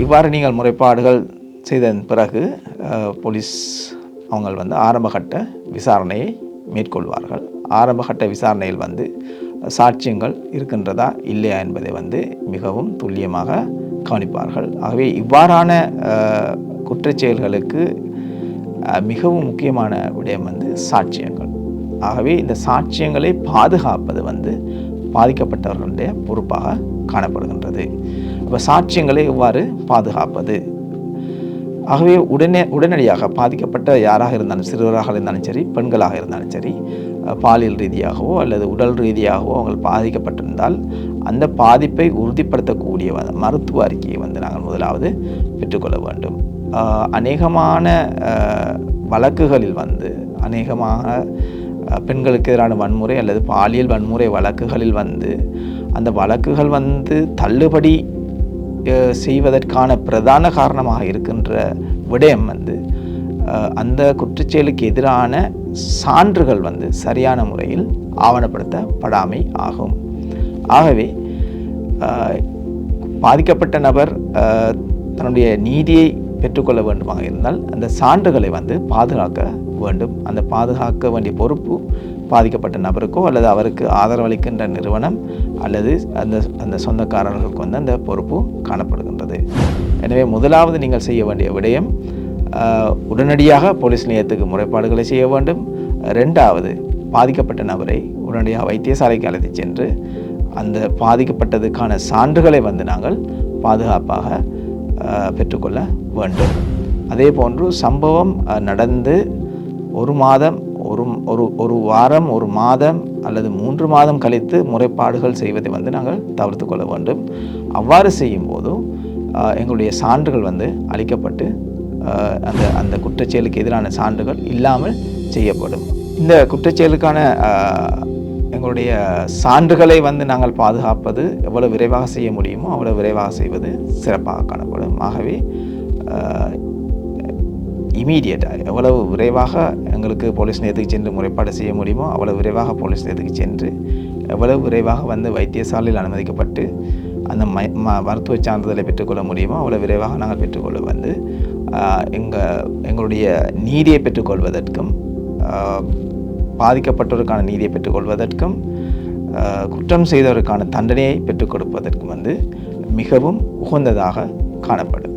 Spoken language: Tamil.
இவ்வாறு நீங்கள் முறைப்பாடுகள் செய்ததன் பிறகு போலீஸ் அவங்க ஆரம்பகட்ட விசாரணையை மேற்கொள்வார்கள். ஆரம்பகட்ட விசாரணையில் சாட்சியங்கள் இருக்கின்றதா இல்லையா என்பதை மிகவும் துல்லியமாக கவனிப்பார்கள். ஆகவே இவ்வாறான குற்றச்செயல்களுக்கு மிகவும் முக்கியமான விடயம் சாட்சியங்கள். ஆகவே இந்த சாட்சியங்களை பாதுகாப்பது பாதிக்கப்பட்டவர்களுடைய பொறுப்பாக காணப்படுகின்றது. அப்போ சாட்சியங்களை எவ்வாறு பாதுகாப்பது? ஆகவே உடனடியாக பாதிக்கப்பட்ட யாராக இருந்தாலும், சிறுவராக இருந்தாலும் சரி, பெண்களாக இருந்தாலும் சரி, பாலியல் ரீதியாகவோ அல்லது உடல் ரீதியாகவோ அவங்க பாதிக்கப்பட்டிருந்தால் அந்த பாதிப்பை உறுதிப்படுத்தக்கூடிய மருத்துவ அறிக்கையை நாங்கள் முதலாவது பெற்றுக்கொள்ள வேண்டும். அநேகமான வழக்குகளில் அநேகமாக பெண்களுக்கு எதிரான வன்முறை அல்லது பாலியல் வன்முறை வழக்குகளில் அந்த வழக்குகள் தள்ளுபடி செய்வதற்கான பிரதான காரணமாக இருக்கின்ற விடயம் அந்த குற்றச்செயலுக்கு எதிரான சான்றுகள் சரியான முறையில் ஆவணப்படுத்தப்படாமை ஆகும். ஆகவே பாதிக்கப்பட்ட நபர் தன்னுடைய நீதியை பெற்றுக்கொள்ள வேண்டுமாக இருந்தால் அந்த சான்றுகளை பாதுகாக்க வேண்டும். அந்த பாதுகாக்க வேண்டிய பொறுப்பு பாதிக்கப்பட்ட நபருக்கோ அல்லது அவருக்கு ஆதரவளிக்கின்ற நிறுவனம் அல்லது அந்த சொந்தக்காரர்களுக்கு அந்த பொறுப்பு காணப்படுகின்றது. எனவே முதலாவது நீங்கள் செய்ய வேண்டிய விடயம் உடனடியாக போலீஸ் நிலையத்துக்கு முறைப்பாடுகளை செய்ய வேண்டும். ரெண்டாவது, பாதிக்கப்பட்ட நபரை உடனடியாக வைத்தியசாலைக்கு அழைத்து சென்று அந்த பாதிக்கப்பட்டதுக்கான சான்றுகளை நாங்கள் பாதுகாப்பாக பெற்றுக்கொள்ள வேண்டும். அதே போன்று சம்பவம் நடந்து ஒரு மாதம், ஒரு வாரம், ஒரு மாதம் அல்லது 3 மாதம் கழித்து முறைப்பாடுகள் செய்வதை நாங்கள் தவிர்த்து கொள்ள வேண்டும். அவ்வாறு செய்யும்போது எங்களுடைய சான்றுகள் அளிக்கப்பட்டு அந்த குற்றச்செயலுக்கு எதிரான சான்றுகள் இல்லாமல் செய்யப்படும். இந்த குற்றச்செயலுக்கான எங்களுடைய சான்றுகளை நாங்கள் பாதுகாப்பது எவ்வளவு விரைவாக செய்ய முடியுமோ அவ்வளவு விரைவாக செய்வது சிறப்பாக காணப்படும். ஆகவே இமீடியட்டாக எவ்வளவு விரைவாக எங்களுக்கு போலீஸ் நிலையத்துக்கு சென்று முறைப்பாடு செய்ய முடியுமோ அவ்வளவு விரைவாக போலீஸ் நிலையத்துக்கு சென்று எவ்வளவு விரைவாக வைத்தியசாலையில் அனுமதிக்கப்பட்டு அந்த மருத்துவ சான்றிதழை பெற்றுக்கொள்ள முடியுமோ அவ்வளவு விரைவாக நாங்கள் பெற்றுக்கொள்ள எங்களுடைய நீதியை பெற்றுக்கொள்வதற்கும் பாதிக்கப்பட்டவருக்கான நீதியை பெற்றுக்கொள்வதற்கும் குற்றம் செய்தவருக்கான தண்டனையை பெற்றுக் கொடுப்பதற்கும் மிகவும் உகந்ததாக காணப்படும்.